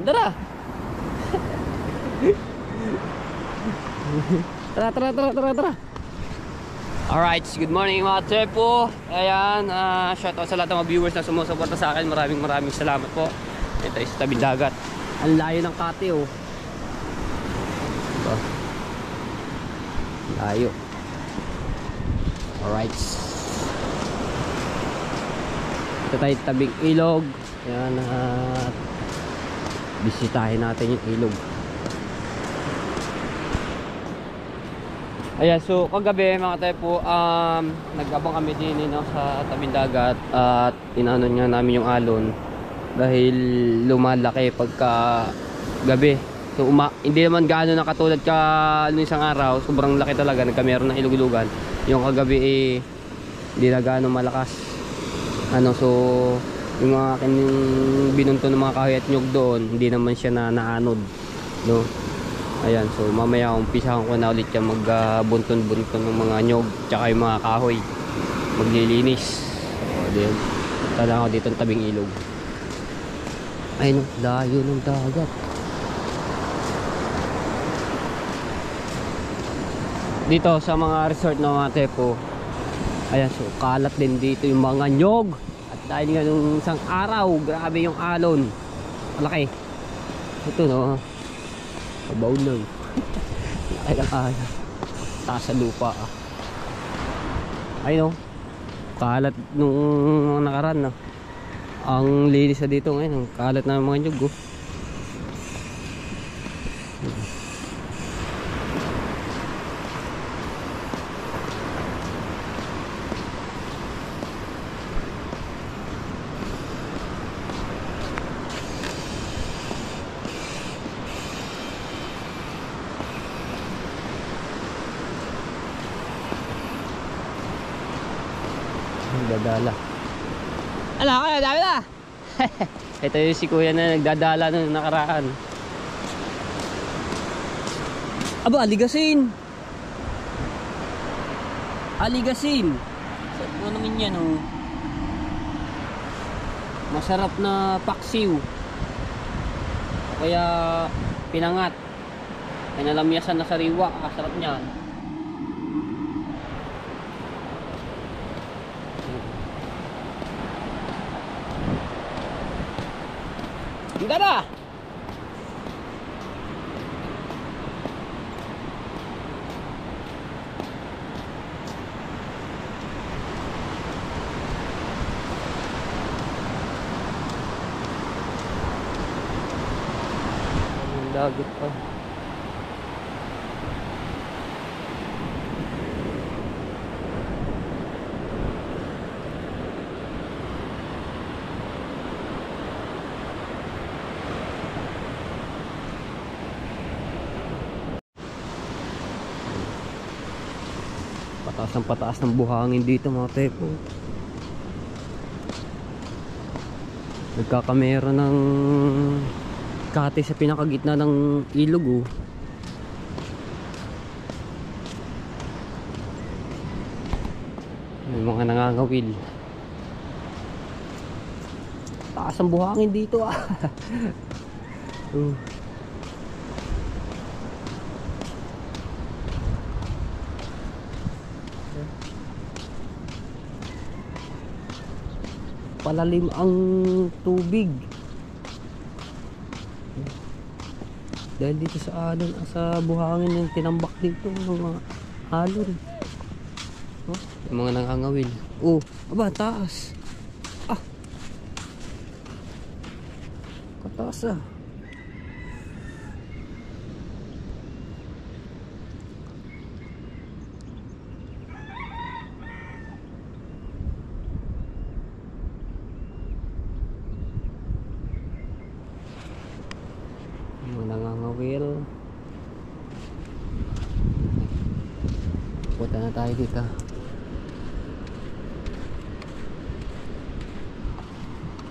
Tara. Tara. Alright, good morning mga Tepo. Ayan, shoutout sa lahat ng mga viewers na sumusuporta sa akin. Maraming salamat po. Ito ay sa tabing dagat. Ang layo ng Kati oh. Ito. Layo. Alright. Ito tayo tabing ilog. Ayan, at bisitahin natin yung ilog. Ayan, so kagabi mga Tepo, nag-abang kami din no, sa tabing dagat at inanon nga namin yung alon dahil lumalaki pagka gabi. So hindi naman gaano na katulad ka isang araw, sobrang laki talaga, nagkameron ng ilog-ilugan. Yung kagabi hindi na gaano malakas. So yung mga binunto ng mga kahoy at nyug doon, hindi naman siya naanod, no. Ayan, so mamaya umpisahan ko na ulit yung magbunton-bunton ng mga nyog tsaka yung mga kahoy, maglilinis. Then tala ko dito ng tabing ilog. Ayun, layo ng dagat. Dito sa mga resort na mga Tepo, ayan, so kalat din dito yung mga nyog. At dahil nga nung isang araw, grabe yung alon, malaki. Ito no, kabaw lang. Laki lang kaya. Taas sa lupa Ayun o, kalat nung nakaraan no. Ang linis na dito ngayon, ang kalat na mga nyug oh. Nagdadala. Ala, kaya dami na. Ito yung si kuya na nagdadala nung nakaraan. Aba, aligasin. Aligasin. Ano naman yan oh. Masarap na paksiw. Kaya pinangat. Pinalamyasan na sariwa. Sarap niyan. Hindi na! Ang dagat pa. Pataas ng pataas ng buhangin dito mga Tepo. Nagkakamera ng kate sa pinakagitna ng ilog oh. May mga nangangawil. Taas ang buhangin dito Palalim ang tubig dahil dito sa alon, sa buhangin yung tinambak dito ng mga alon yung mga nangangawil. Aba, taas kataas nangangawil. Punta na tayo dito.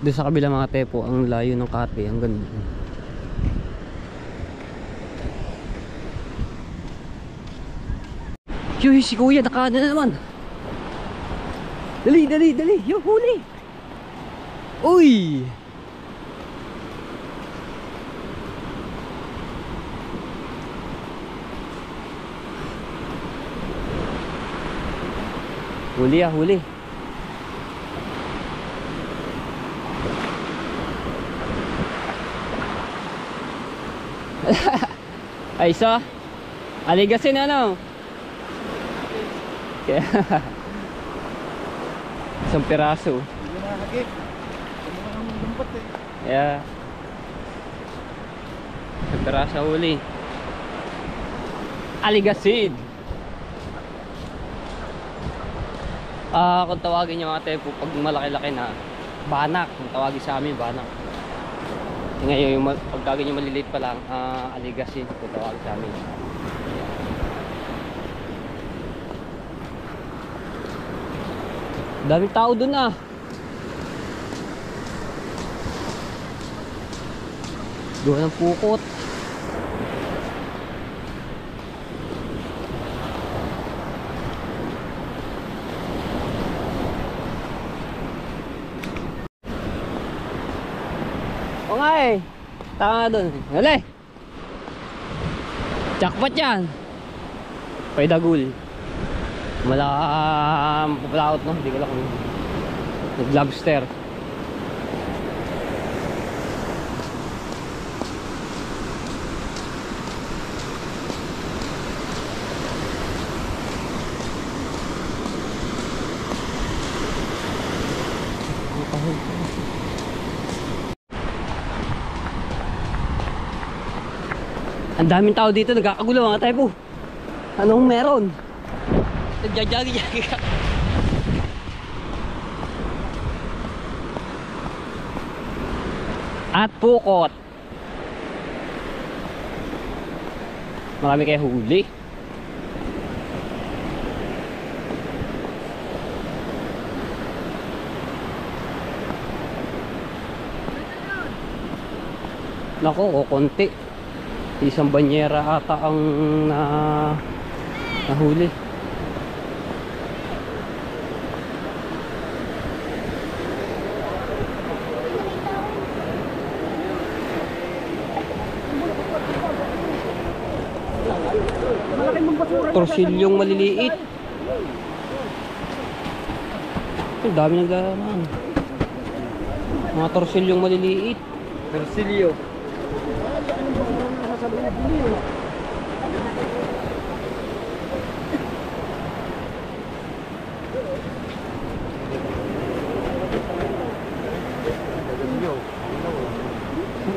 Doon sa kabila mga Tepo, ang layo ng Kati, ang ganda. Yuh, si kuya nakaano na naman. Dali, yung huli. Uy, Huli ah, huli. Ay, isa. Aligasin ano? Kaya isang piraso. Yeah. Isang piraso huli. Aligasin. Kung tawagin nyo mga tepo, pag malaki-laki na, banak. Kung tawagin sa amin, banak. Ngayon, yung pagkagin nyo maliliit pa lang, aligasin. Kung tawagin sa amin. Daming tao dun ah. Gawa ng pukot. O nga eh. Tama dun. Hali. Jackpot yan. Paidagul. Pupulaot no. Hindi ko lang kung nag-lobster. Ang daming tao dito, nagkakagulo mga tayo po. Anong meron? Nagjajagi-jagi ka. At pukot. Marami kayo huli. Nako, konti. Isang banyera ata ang nahuli. Torsilyong maliliit. Ang dami naglaman. Mga torsilyong maliliit. Torsilyo.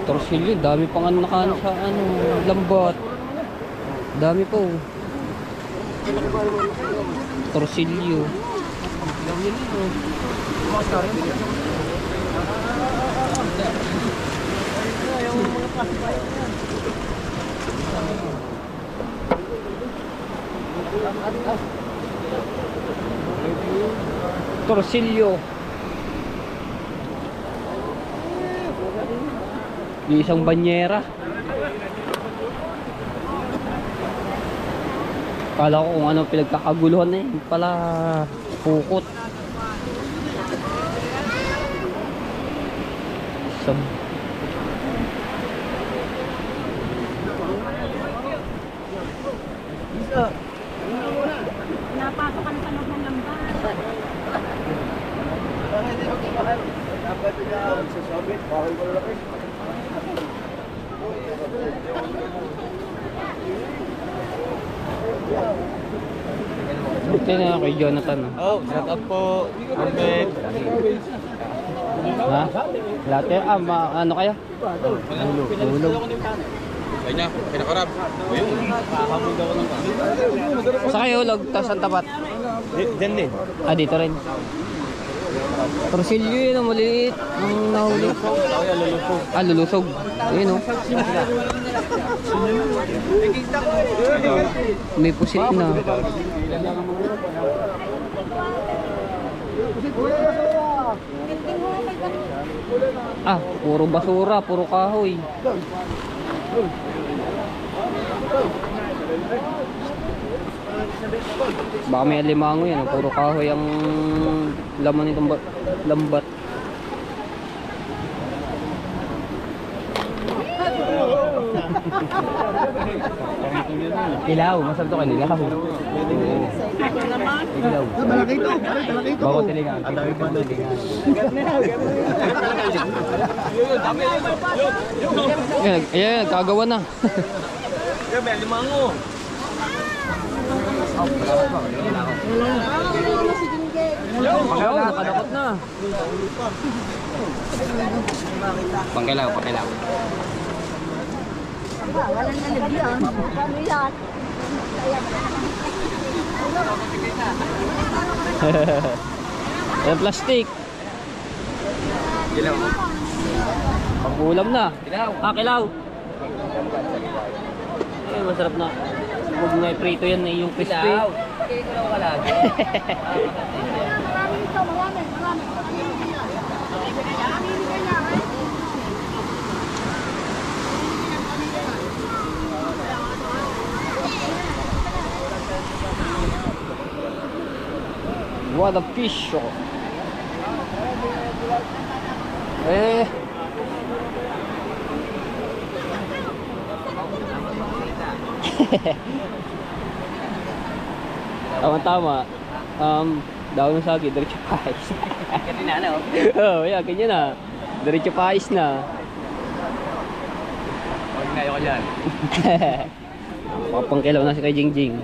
Torsilyo, dami pang ano nakano sa ano, lambat. Dami po. Torsilyo. Torsilyo. Di isang banyera. Kala ko kung ano pinagkakaguluhan na yun. Pala pukot. Napasok ka ng panog ng lambat. Buti na kay Jonathan. Oh, shout out po. Perfect. Ha? Latte? Ano kaya? Hulog. Kanya, kinakarap. Kakakamod ako ng Sa kayo hulog, tapos ang tapat. Diyan din. Dito rin. Torsilyo yun, ang maliit. Ang nahuli. Lulusog. Lulusog. Ayun o. May pusit na. Puro basura, puro kahoy. Baka may alimango yan, puro kahoy ang laman nitong lambat. Kilaw, masarap to kanila. Kilaw. Malaki ito. Malaki ito. Bawat tilingan. Ang dami pa tilingan. Ayan, kagawa na. May limango. Pagkaw, nakadakot na. Pangkilaw, pangkilaw. Walang nalagyan. Ano yan? Ayan, plastic. Kilaw. Pang-ulam na. Kilaw. Kilaw. Eh, masarap na. Huwag na prito yan eh, yung crispy. Kilaw. Kilaw ka lagi. Marami ito, marami. What a fish! Oh. Eh. Tama-tama. Daw ng sagi, diretso pais. Kanina na, oh. Oh, yeah, ganyan na. Diretso pais na. Huwag na ako dyan. Makapangkilaw na si kay Jingjing.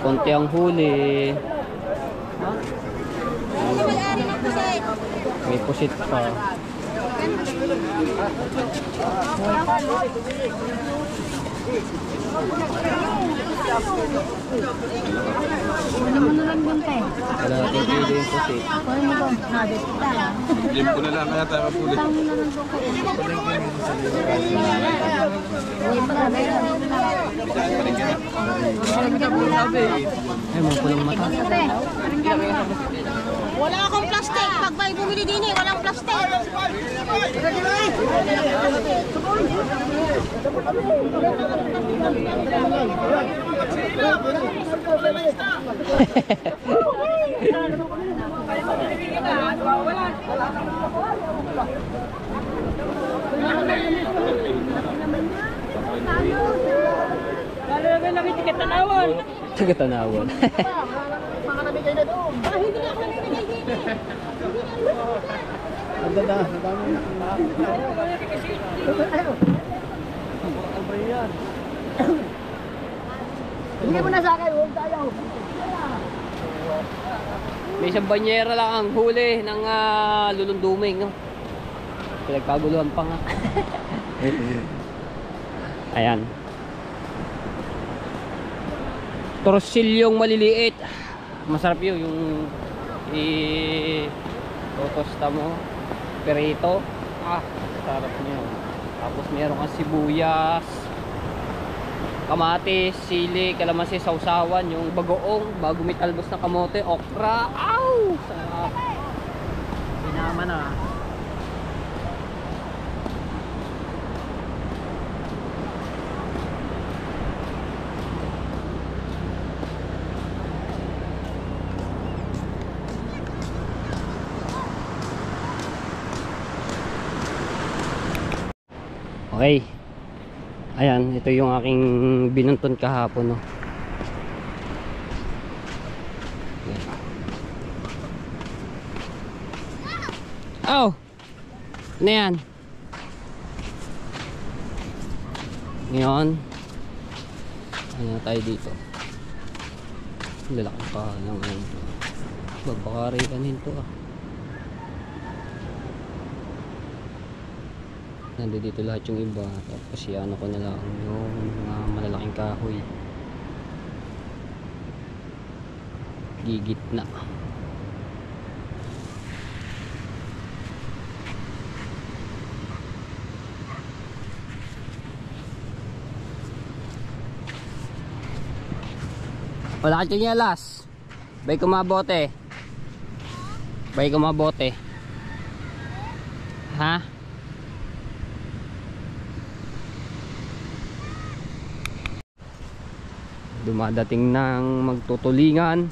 Konti ang huli. May pusit pa. Ano mo na lang yung te? Wala natin kilo yung pusit. Ano mo ba? Habit kita. Limpo na lang kaya tayo mapulit. Tama mo na lang yung kayo. Ay, mga pulang mata. Wala akong plastic. Pag may bumili din eh, walang plastic. Taga-Tanawan. Ang ganda. Ang dami. Hindi mo na sa akin, huwag tayo. May isang banyera lang ang huli ng lulunduming. No? Pinagkaguluhan pa nga. Ayan. Torsilyong maliliit. Masarap yun. Yung totosta mo. Perito. Sarap niyo. Tapos meron kang sibuyas, kamatis, sili, kalamansi, sausawan, yung bagoong, bago may talbos na kamote, okra. Ow! Sarap. Sinama na. Okay. Ayan, ito yung aking binunton kahapon, no. Oh! Ano yan? Ngayon, ano tayo dito? Lalaki pa lang ngayon. Babakarikan to ah. Nandito lahat yung iba, tapos ano ko na lang yung mga malalaking kahoy, gigit na. Wala ka tsinelas, bay kumabote, bay kumabote, ha? Dumadating ng magtutulingan.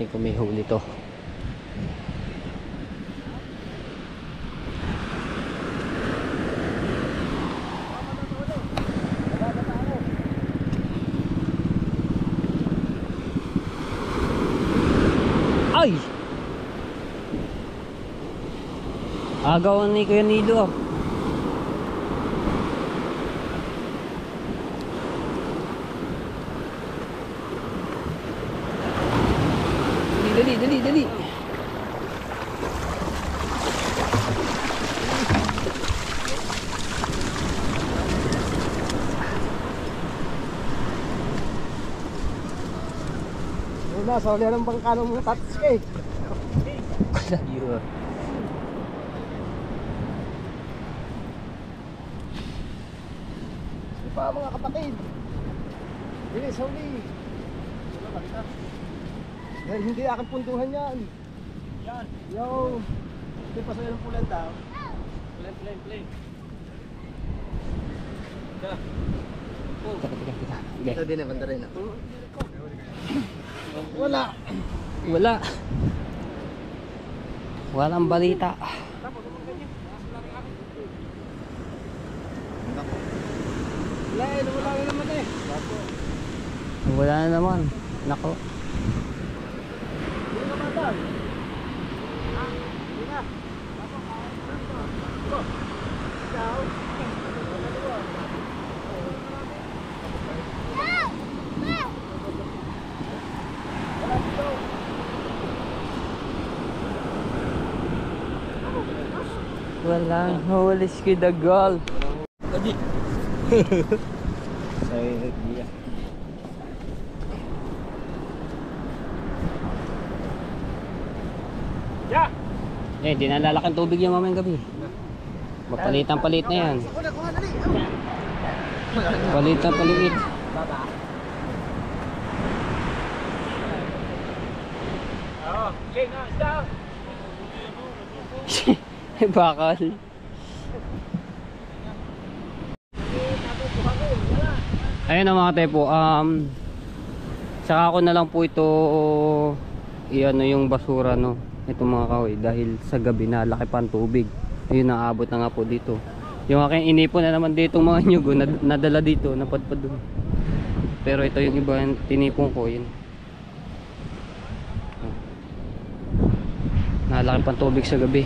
natin kung may huli to. Ay! Agaw ni Kuya Nido. Dali. Wala, sa ulihan ng bangkano mong tatis ka eh. Di pa mga kapatid. Bilis, huli. Wala, balikan. Dahil hindi aking punduhan yan. Yan. Yo. Hindi pa sa'yo ng pulan daw. Play. Teka. Okay. Ito din na, banda rin. Wala. Walang balita. Wala na naman eh. Wala na naman. Nako. Hindi na matag. Hindi na. Walang huli si Dagal. Say, dia. Eh, di na lalaking tubig yan mamayang gabi. Palit na yan. Palit. Bakal. Ayun na mga tepo, saka ko na lang po ito iano yung basura, no, ito mga kahoy, dahil sa gabi na laki pa ang tubig. Ayun, naabot na nga po dito. Yung aking inipon na naman dito mga nyugo, nadala dito, napadpad dun. Pero ito yung iba yung tinipon ko, yun. Nalaki pang tubig sa gabi.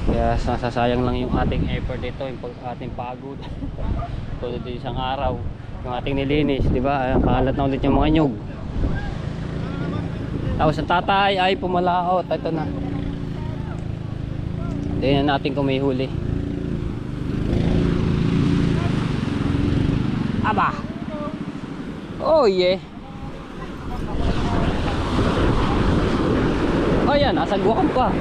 Kaya sasayang lang yung ating effort dito, yung ating pagod. Tulad din isang araw, yung ating nilinis, di ba? Kalat na ulit yung mga nyug. Tapos ang tatay ay pumalaot. Ito na. Tingnan natin kung may huli. Aba! Oh yeah! Oh yan, asagwakan pa.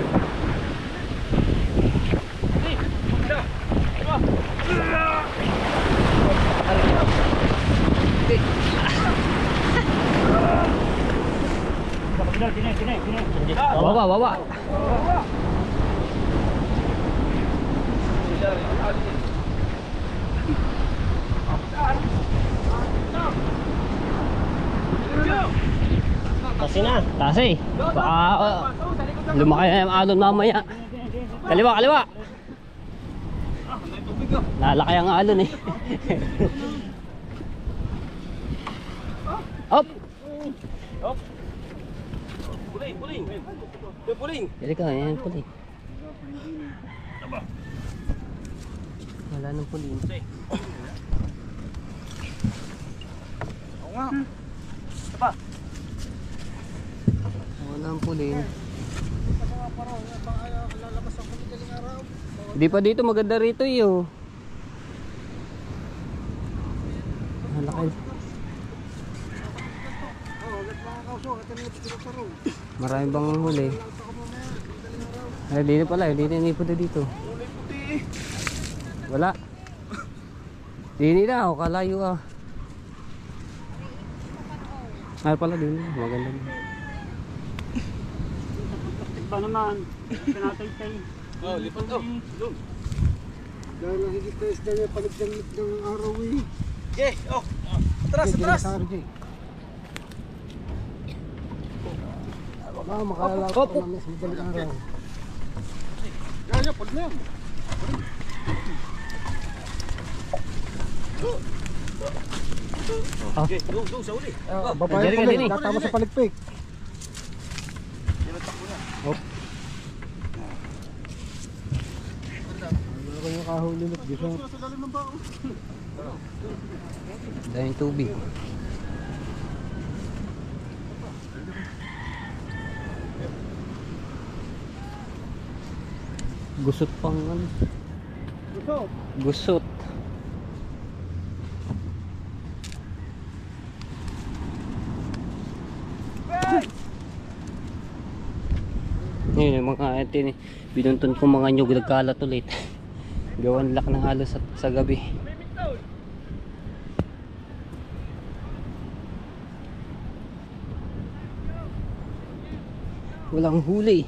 Bawa. Tasi. Baka lumaki na yung alon mamaya. Kaliwa. Lalaki ang alon eh. Hop. Puling. Dali ka, yan puling. Wala nang puling. Oo nga. Wala nang puling. Di pa dito, maganda rito iyo. Malaki. Marami bang huli? Ay, dito pala, dito inipo dito. Wala. Dini na ako, kalayo ah. Ay pala din, maganda. Iba naman, pinatay-tay. Oh, lipat to. Doon. Dahil nakikita is dahil paligdamit ng araw eh. Okay, oh. Atras. Baka makalala ko namin sa madaling araw. Yan, pag na yan. Okay, go, sa uli. Babae Dali ka, pala, dali. tatama sa paligpik. Hop. Ano yung kahuli ulit, gisa? Dahil yung tubig. Gusot pang ano. Gusto? Gusot. Yun yung mga atin eh. Binuntun ko mga nyug, nagkalat ulit. Gawan lak ng halos sa gabi. Walang huli.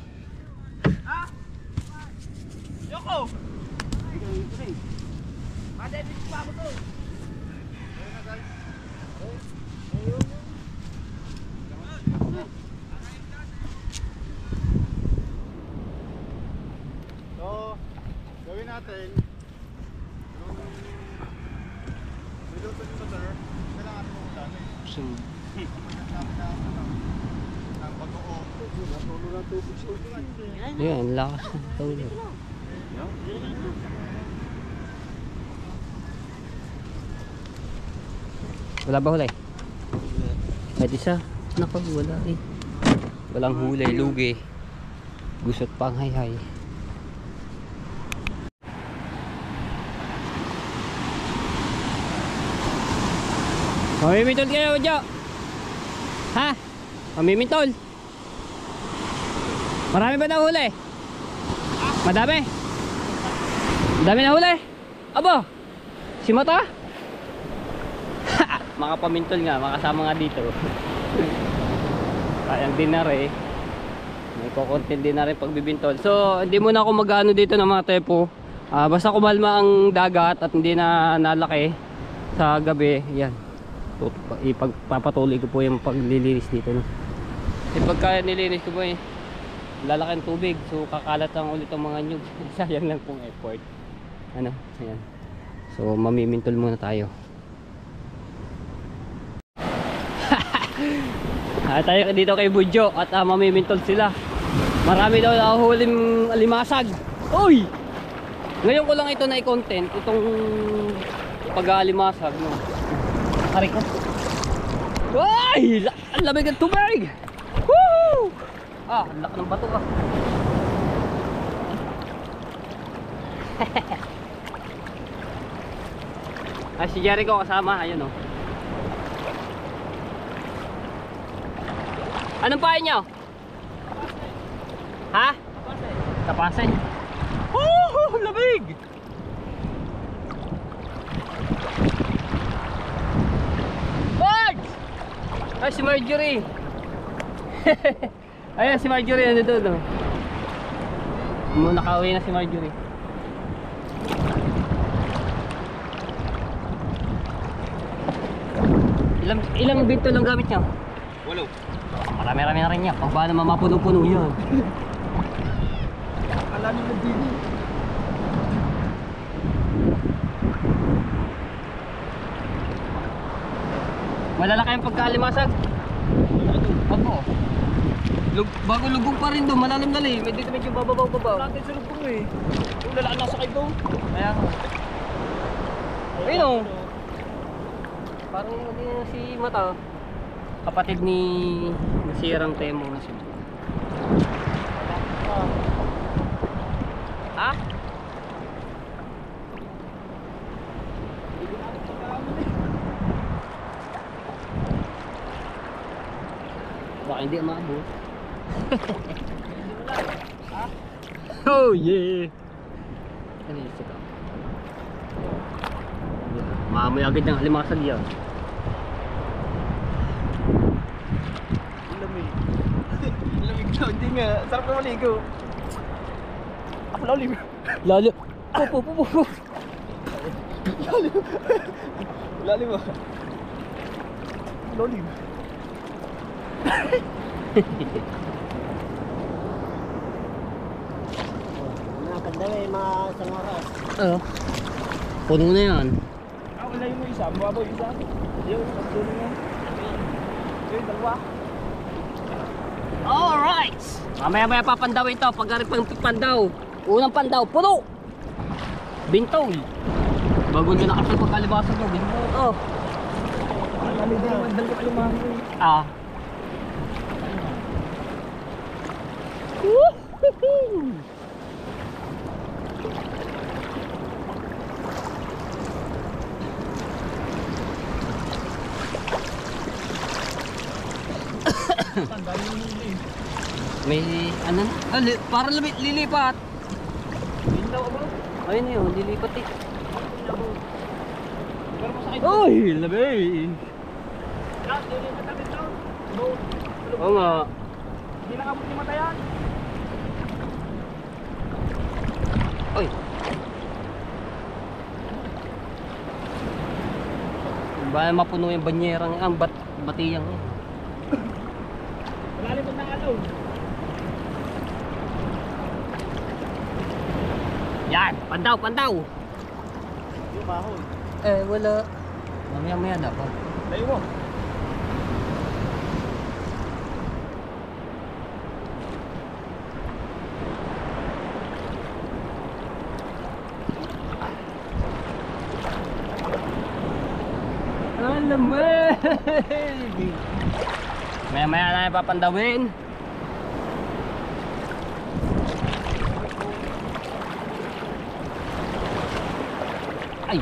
So, gawin natin. Niluto nyo sa sir. Kailangan mo ulan eh. So, Ang bagoong. Natulo ng tubig siya. yun, lakas ng tulo. Wala ba huli? Kahit isa. Naku, wala eh. Walang huli, lugi. Gusot pang hay-hay. Mamimintol kayo, Jo! Ha? Mamimintol? Marami ba na huli? Madami? Madami na huli? Aba! Si Mata? Mga pamintol nga, makasama nga dito. Kayang din na rin. May kukontent din na rin pagbibintol. So, hindi muna ako mag-ano dito ng mga tepo. Basta kumalma ang dagat at hindi na nalaki sa gabi. Yan. Ipagpapatuloy ko po yung paglilinis dito. No? Pagka nilinis ko po lalaki ang tubig. So, kakalat lang ulit ang mga nyug. Sayang lang pong effort. Ano? Ayan. So, mamimintol muna tayo. Tayo dito kay Budjo at mamimintol sila. Marami daw nahuhuling alimasag. Uy! Ngayon ko lang ito na i-content, itong pag-aalimasag, no. Pare ko. Uy! Ang lamig ng tubig! Woo! Ang laki ng bato ah. Ay, si Jericho kasama, ayun oh. Anong pahay nyo? Ha? Kapase. Oh, lamig! Marge! Ay, si Marjorie. Ayan, si Marjorie, ano doon, no? Nakauwi na si Marjorie. Ilang bito lang gamit nyo? 8. Marami-rami na rin niya. Pag ba naman mapuno-puno yan. Alamin ng dini. Malalaki ang pagkaalimasag. Opo. Bago lugong pa rin doon, malalim na rin. Medyo bababaw-babaw. Natin sa lubong eh. Yung lalaki nasa kayo doon. Kaya nga. Ayun o. Parang hindi na si Mata. Kapatid ni Sirang Temo na siya. Ha? Baka hindi maabot. Oh yeah! Ano yung sika? Maamoy agad ng alimasag yan. Lamig. Lamig daw, hindi nga. Sarap na maligo. Ako lalim. Lalo! Po! Lalim ah. Lalim. Sandali, mga isang oras. Oh. Puno na yan. Ah, wala yung isa. Mababaw yung isa. Yung dulo nga. Yung dalawa. Alright! Mamaya papandawin to. Pag pang pandaw. Unang pandaw, puno! Bintol. Bago nyo na kasi pagkalibasa to. Bintol to. Dali ka lumahan ko eh. Ah. Woohoo! May ano na? Ah, para lilipat. Hindi ako ba? Ayun yun, lilipat eh. Pero masakit. Ay, labi. Yan, dili ka natin daw. Oo nga. Hindi nakabot yung mata yan. Oy. Ba mapuno yung banyerang ang batiyang eh. Malalim ng alaw. Yan, pandaw, pandaw. Yung bahoy. Eh, wala. Mamaya dapat. Layo mo. Alam mo. Maya na papandawin. Ay.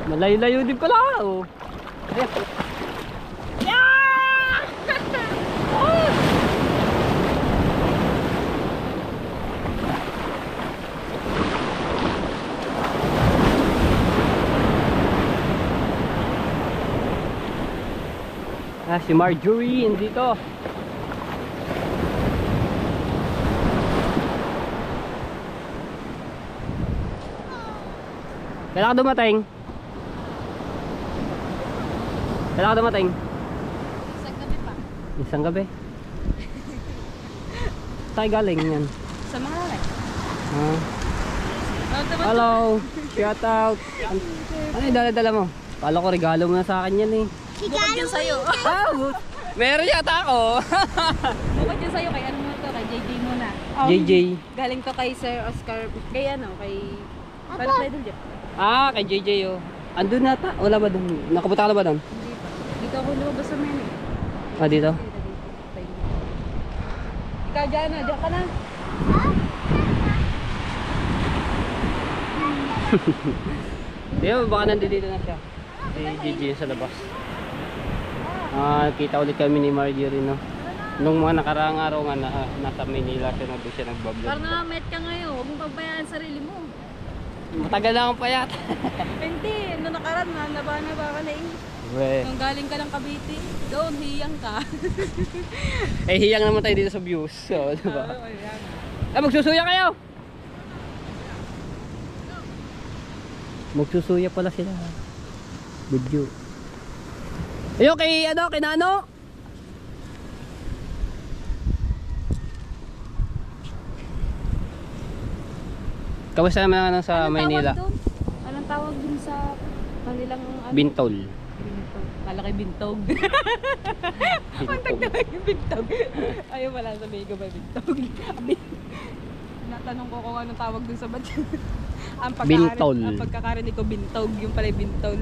Malayo-layo din pala oh. Ayan. Ah, si Marjorie nandito. Kailan ka dumating? Kailan ka dumating? Isang gabi pa. Isang gabi. Saan galing yan? Sa mga lalay. Ah. Hello, shout out. Ano yung dala-dala mo? Kala ko regalo mo na sa akin yan eh. Bukod yun sa'yo. Ah, meron yata ako. Bukod yun sa'yo, kay ano mo to, kay JJ muna. JJ. Galing to kay Sir Oscar, kay ano, kay... Paano play dun dyan? Ah, kay JJ oh. Andun nata. Wala ba doon? Nakapunta ka na ba doon? Hindi pa. Dito ako lumabas sa men eh. Ah, dito? Ikaw dyan na, dyan ka na. Di ba, baka nandito na siya. Si JJ sa labas. Ah, kita ulit kami ni Marjorie no. Nung mga nakaraang araw nga nasa Manila siya, doon siya nagbablog. Parang na-met ka ngayon, huwag mong pabayaan sarili mo. Matagal na akong payat. Hindi, nung nakaraan, naba ka na eh. We. Nung galing ka ng Cavite, doon, hiyang ka. Eh, hiyang naman tayo dito sa views. So, diba? Eh, magsusuya kayo! Magsusuya pala sila. Video. Ayun, kay Nano? Kamusta naman ano sa Maynila? Anong tawag dun sa kanilang ano? Bintol. Bintog. Kala kay bintog. Bintog. Yung bintog. Ayaw wala sabihin ko ba bintog. Natanong ko kung anong tawag dun sa bat. Bintol. Ang pagkakarinig ko bintog, yung pala yung bintol.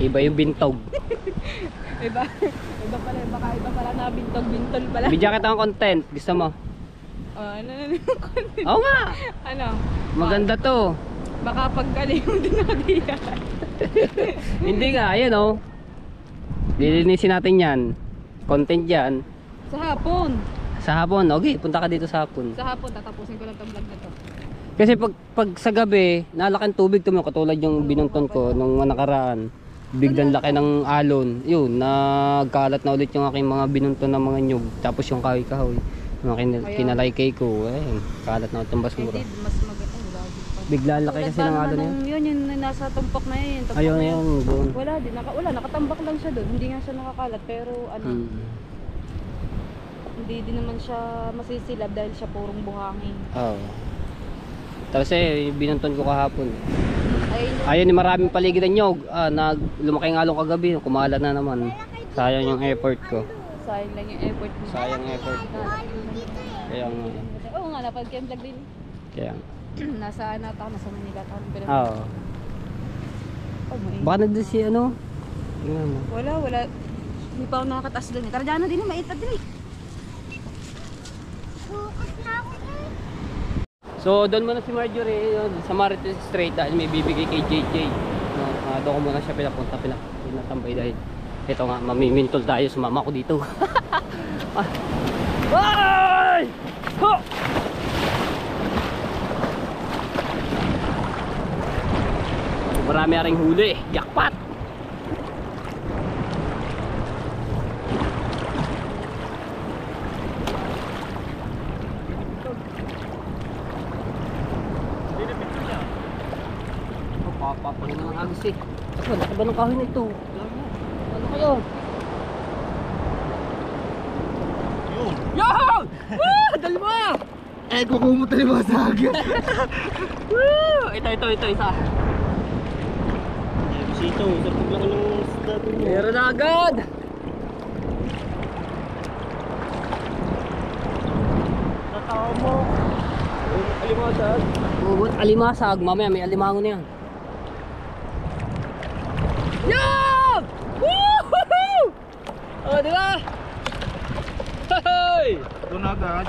Iba yung bintog. iba pala, baka iba pala na bintog pala. Bigyan kita ng content. Gusto mo? Ano yung content? Oo nga. Ano? Maganda to. Baka pagkali yung dinadiyan. Hindi nga, ayan oh. Lilinisin natin yan. Content yan. Sa hapon. Sa hapon, okay, punta ka dito sa hapon. Sa hapon, tatapusin ko lang itong vlog na to. Kasi pag sa gabi, nalaking tubig to mo, katulad yung binunton ko nung nakaraan. Biglang laki ng alon. Yun, nagkalat na ulit yung aking mga binunton ng mga nyug. Tapos yung kahoy-kahoy. Yung kinalaykay ko, kalat na ulit yung basura. Hindi, mas maganda. Lagi pa. Bigla laki kasi ng alon na yun. Yun, yung nasa tumpok na yun. Tumpok Ayun, na yun. ayun, doon. Wala din, nakatambak lang siya doon. Hindi nga siya nakakalat, pero ano, hindi din naman siya masisilab dahil siya purong buhangin. Oo. Tapos binunton ko kahapon. Ayun yung, Ayun, maraming paligiran nyog. Lumaki ng alon kagabi, kumalat na naman. Sayang yung effort ko. sayang lang yung effort mo. Sayang effort ko. Kaya nga. Oo nga, napag-vlog din. Kaya. Nasa ano ako, nasa Manila ako. Oo. Oh, may... Baka nandun si ano? Tingnan mo. Wala. Hindi pa ako nakakataas doon. Tara dyan na din, maitad din. So doon muna si Marjorie yun, sa Marites Strait dahil may bibigay kay JJ. No, doon ko muna siya pinatambay dahil ito nga, mamimintol tayo, sumama ko dito. Ay! Ho! Marami aring huli, jackpot! Papapunin na ng agos eh. Ako, laki ba ng kahoy na ito? Ano kayo? Yun. Yo! Woo! Dalawa! Eh, kukumot na yung sa agad. Woo! Ito, isa. Sito, sarap lang ng isda doon. Meron na agad! Tatawa mo. Alimasag. Ugot, alimasag. Mamaya may alimango na yan. Yo! Woohoo! O, di ba? Hey! Doon agad.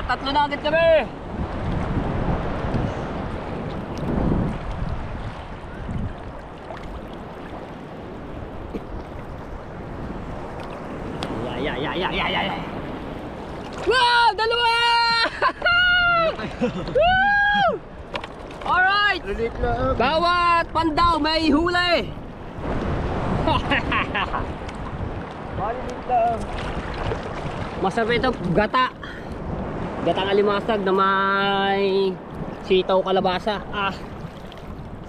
Tatlo na agad kami! Yeah. Wow! Dalawa! Woo! Alright! Lilit lang. Bawat pandaw may huli! Malilit lang. Masarap ito, gata. Gatang alimasag na may sitaw kalabasa.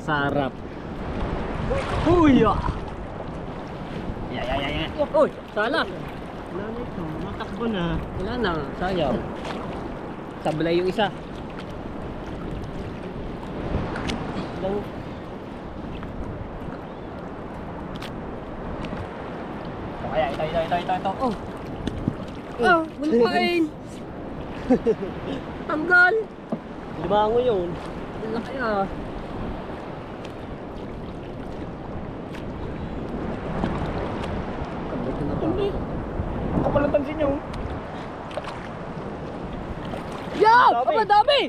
Sarap. Uy! Yeah. Uy, sana. Wala na ito, matakbo na. Wala na, sayang. Sablay yung isa. Kaya ito. Wala kain. Tanggal. Limango yun. Wala kaya. Kapal ang tansin nyo. Yo! Dami. Aba, dami!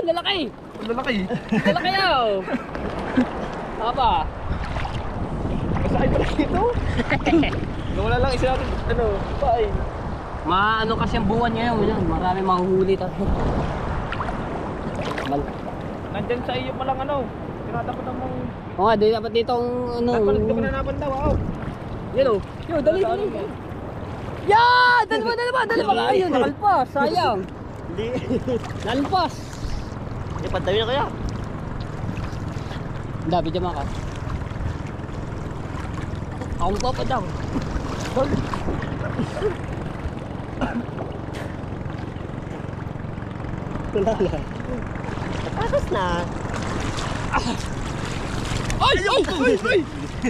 Lalaki! Lalaki. Lalaki yaw! Aba! Masakit pala dito. Nawala lang isa natin, pain. Maano kasi ang buwan ngayon, yan. Marami mahuhuli tayo. Nandyan sa iyo palang tinatapat mong... Oo nga, dapat dito ang Dapat ka pa nanapan daw, Yan o. Yo, dali. Yeah! Dalawa! Ayun, nakalpas. Sayang. Hindi. Nakalpas. Pantawin na kaya? Dabi dyan ka. Akong papa daw. Wala lang. Tapos na. Ay!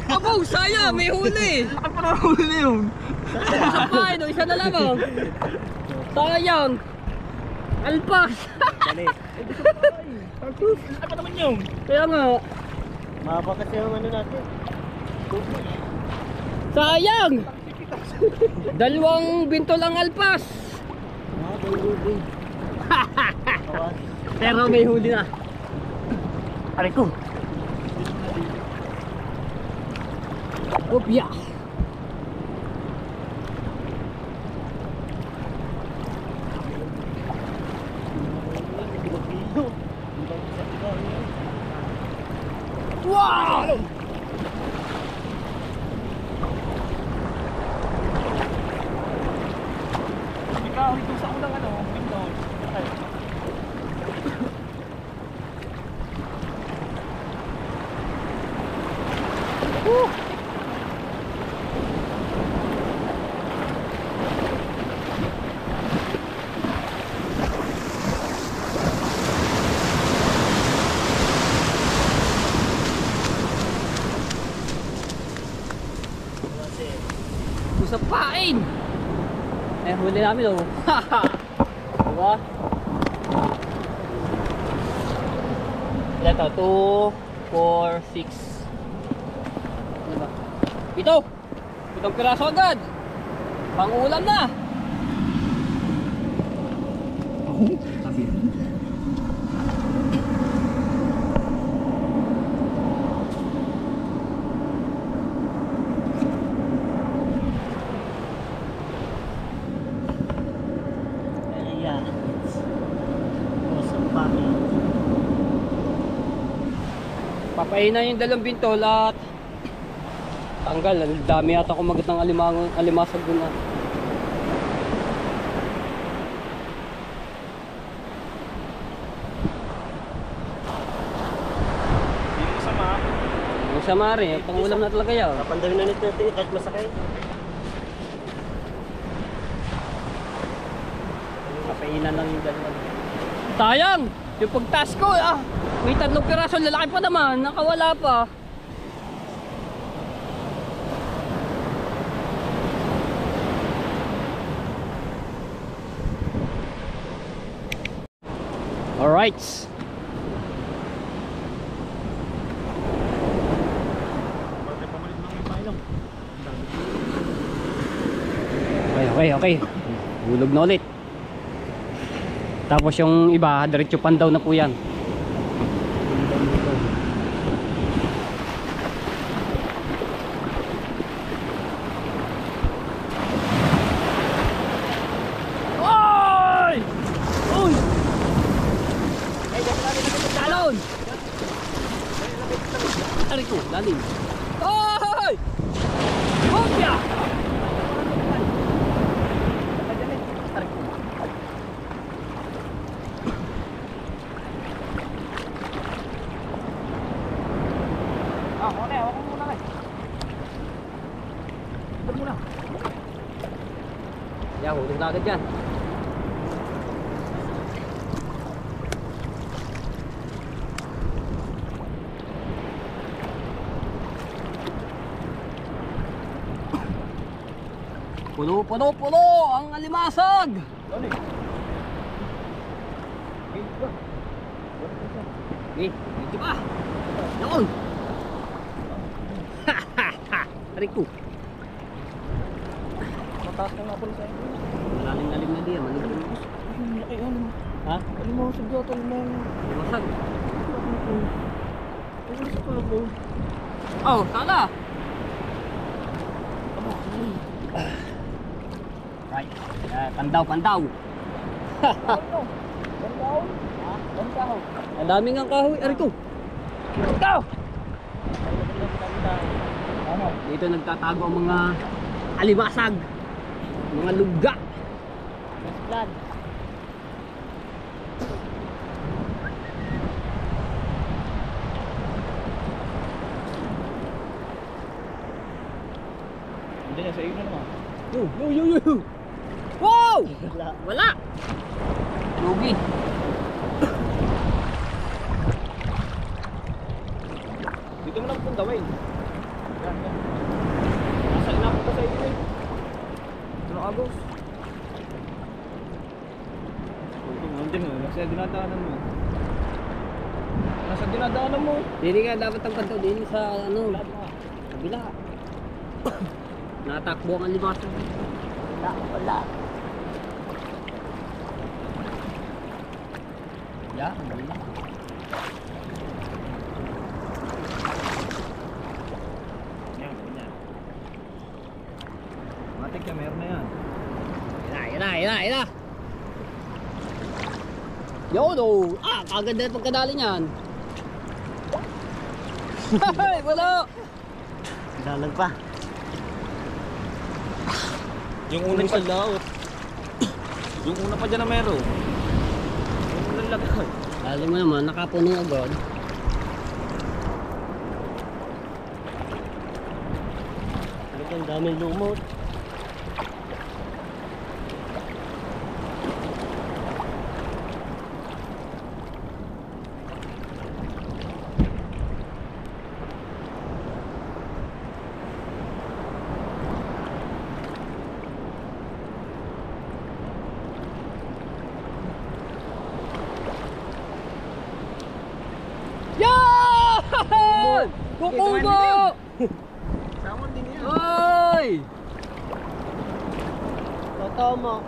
Abo, sayang. May huli. Laki pa na huli na yun. Isa pa, isa na lang oh. Sayang. Alpas. Dali. Tapos, laki pa naman yun. Kaya nga. Mahaba kasi yung natin. Sayang. Dalawang bintol ang alpas. Dalubin. Pero may huli na. Aray ko. Opya. Wow! Ikaw, ito sa unang window. Eh, huli namin oh. Diba? Ilan to? 2, 4, 6. Ano ba? 7! 7 piraso agad! Pang-ulam na! Ayan. Awesome pami. Papainan yung dalawang bintol at tanggal. Ang dami yata kumagat ng alimasag dun na. Hindi mo sama. Yung samari, pang-ulam na talaga yan. Napandawin na nito natin kahit masakay. Papainan lang yung dalawang. Sayang! Yung pagtas ko, may 3 piraso, lalaki pa naman, nakawala pa. Alright. Okay. Hulog na ulit. Tapos yung iba, diretso pandaw na po yan. Oy! Uy! Talon! Ari ko, lalim. Oy! Hopya! Yan, hulog na agad yan. Puno ang alimasag! Eh, dito ba? Noon! Tarik ko. Mataas na nga pala sa inyo. Lalim na diyan, maligay. Laki ano. Ha? Alimasag yata yung Alimasag. Ay, sa pala ko. Oh, sana! Right. Pandaw. Bandaw. Ang dami nga kahoy. Ari ko. Ikaw! Dito nagtatago ang mga alimasag. Mga lugga. Blood. Hindi niya sa iyo na naman. Yo. Wow! Wala. Lugi. Dito mo lang pundawin. Yan. Nasa inapot ka sa iyo eh. Ano agos? Nandiyan mo, nasa dinadaanan mo. Nasa dinadaanan mo. Dili ka dapat ang pandaw din sa ano. Kabila. Natakbo ang alimasag. Wala. Ya, wala. Yan. Matik ka, meron na yan. Ila. Yodo! Kaganda yung pagkadali niyan. Hey, wala! Dalag pa. Yung una pa laot. Yung una pa dyan na meron. Yung unang lagay. Alam mo naman, nakapuno agad. Ang daming lumot. Ayun! Kukubo! Salmon din yan. Oy! Tama.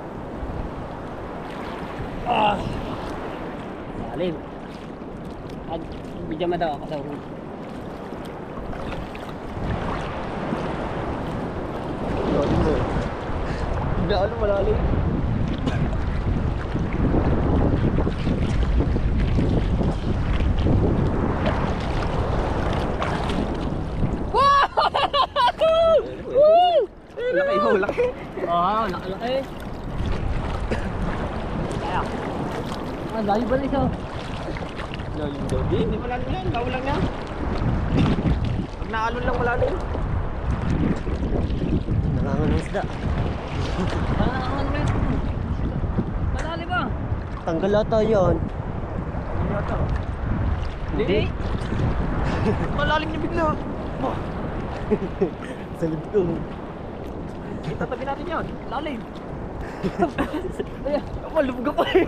Salim. At bigyan mo daw ako sa ulo. Gaano malalim? Laki ho, laki. Oo, nakalaki. Kaya. Dahil ba ito? Lalim daw. Hindi malalim yan. Bawo lang yan. Pag naalon lang malalim. Nangangan ng isda. Madali ba? Tanggal ata yan. Ano yata? Hindi. Malalim niya bigla. Sa lib ko. Tatabi natin yan. Lalim. Ayan. Malubog ako eh.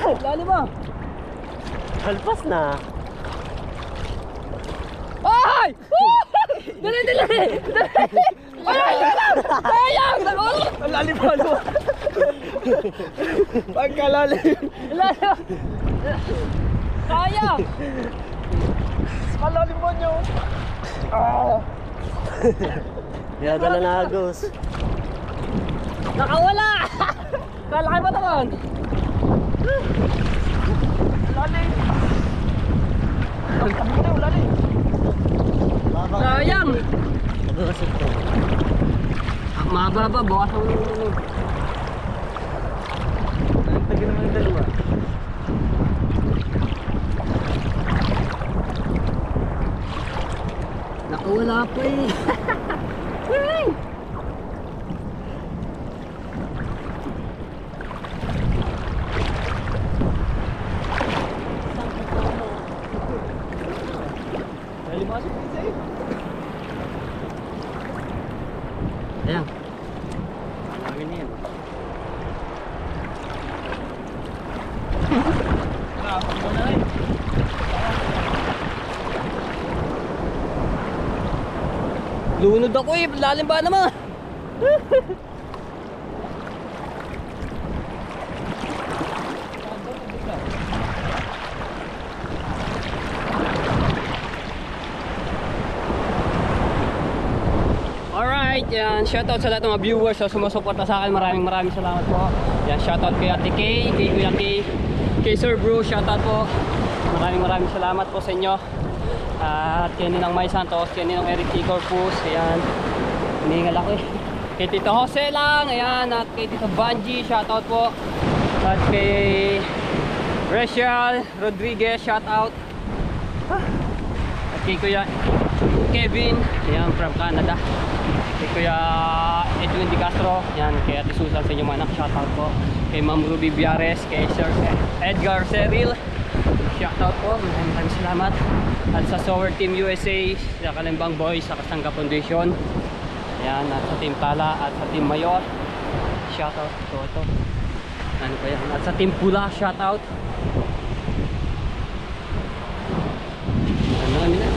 Madali ba? Halpas na. Ay! Dali, dali! Ay! Sayang! Nagulong! Ang lalim pa ano? Pagkalalim. Lalim! Sayang! Ang lalim mo nyo. Dinadala na agos. Nakawala! Kalaki ba naman? Lalim. Ang tabi na yung lalim. Sayang! Nagkakasip ko. Mababa, bukas ang... Ang tabi naman yung dalawa. Nakawala pa eh. Lalim mo kasi pizza eh. Ayan. Lagin niya yan. Pag mo na rin. Lunod ako eh, lalim ba naman? Alright, yan, shoutout sa lahat ng mga viewers na sumusuporta sa akin. Maraming salamat po. Yan, shoutout kay Ate Kay, kay Kuya Kay, kay Sir Bro, shoutout po. Maraming salamat po sa inyo. At kay Ninang May Santos, kay Ninang Eric T. Corpus, ayan. Hiningal ako eh. Kay Tito Jose lang, ayan. At kay Tito Banji, shoutout po. At kay Rachel Rodriguez, shoutout. At kay Kuya Kevin, ayan, from Canada. Kay Kuya Edwin Di Castro, ayan. Kay Ate Susan sa inyong anak, shoutout po. Kay Ma'am Ruby Biares, kay Sir Edgar Seril, shoutout po. Maraming salamat. At sa Sower Team USA, sa Kalimbang Boys, sa Kasangga Foundation, ayan, at sa Team Tala, at sa Team Mayor, shoutout. Ito. Ano pa yan? At sa Team Pula, shoutout. Ano kami na?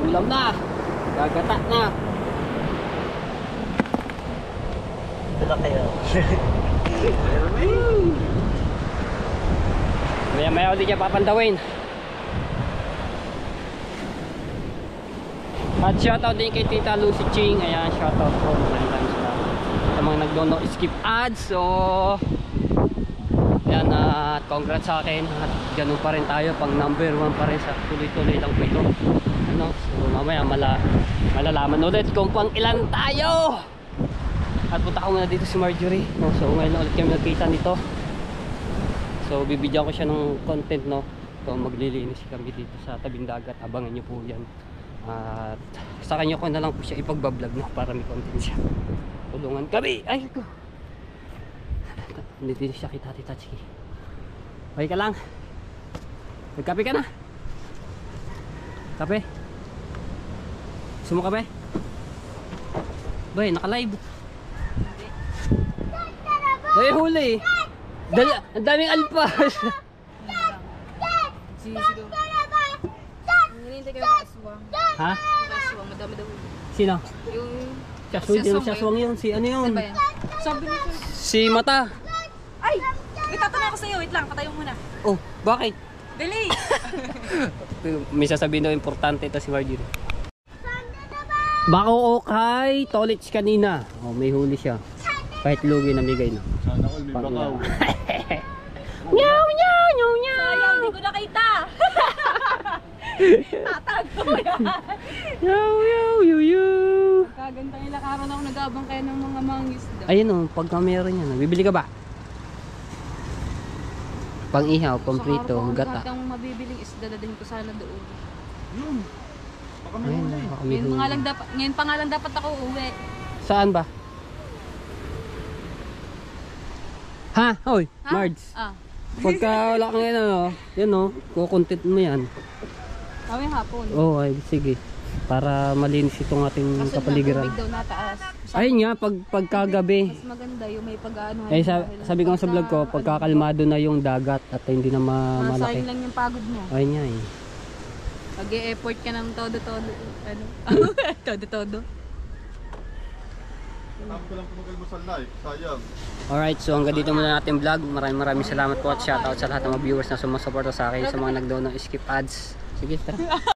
Ulam na! Gagata na! Ito kayo. Maya ulit niya papandawin. At shoutout din kay Tita Lucy Ching. Ayan, shoutout po. Maraming salamat sa mga nag-dono skip ads. So ayan, at congrats sa akin. At ganun pa rin tayo, pang number 1 pa rin sa tuloy-tuloy lang po ito. Ano? So mamaya malalaman ulit kung pang ilan tayo. At punta ko muna dito si Marjorie, no? So ngayon na ulit kami nagkita nito. So bibigyan ko siya ng content, no? So maglilinis kami dito sa tabing dagat. Abangan nyo po yan. At sa kanya ko na lang po siya ipagbablog, no? Para may content siya. Tulungan kami. Ay ko. Hindi siya kita, Tita Chiki. Okay ka lang? Nagkape ka na? Kape? Gusto mo kape? Bay, naka-live. Ay, huli. Ang daming alpas. Sisigaw. Hinihintay kayo ng aswang. Ha? Aswang, madami daw. Sino? Yung... Siyaswang, di naman siyaswang yun. Si ano yun? Ano ba yan? Sabi nito. Si Mata. Ay! May tatanong ako sa'yo. Wait lang, patayo muna. Oh, bakit? Dali! May sasabihin daw importante ito si Marjorie. Bako okay, tolits kanina. Oh, may huli siya. Kahit lugi namigay na. Sana all may bakaw. Nyaw, nyaw, nyaw, nyaw. Sayang, hindi ko nakita! Tatago yan! Yaw, yaw, yaw, yaw. Kagandang ilang araw na ako nag-abang kayo ng mga mangisda. Ayun o, pagka meron yan. Bibili ka ba? Pang ihaw, pamprito, gata. Lahat ng mabibiling isda dadalhin ko sana doon. Yun. Baka may Ayun, huli. baka may huli. Ngayon pa nga lang dapat ako uuwi. Saan ba? Ha? Hoy, Ha? Marge. Ah, Pagka wala kang yan, yan o, kukontent mo yan. kami hapon. Oo, ay, sige. Para malinis itong ating Kaso na kapaligiran. tubig daw nataas. Ayun nga, pagkagabi. Mas maganda yung may pag-ano. Eh, sabi ko nga sa vlog ko, pagkakalmado na yung dagat at hindi na malaki. Masayang lang yung pagod mo. Ayun nga eh. Mag-e-effort ka ng todo-todo. Ano? Todo-todo. Tapos ko lang pumagalmusal na eh. Sayang. Alright, so hanggang dito muna natin vlog. Maraming salamat po at shoutout sa lahat ng mga viewers na sumusuporta sa akin, sa mga nag-down ng skip ads. Sige, tara.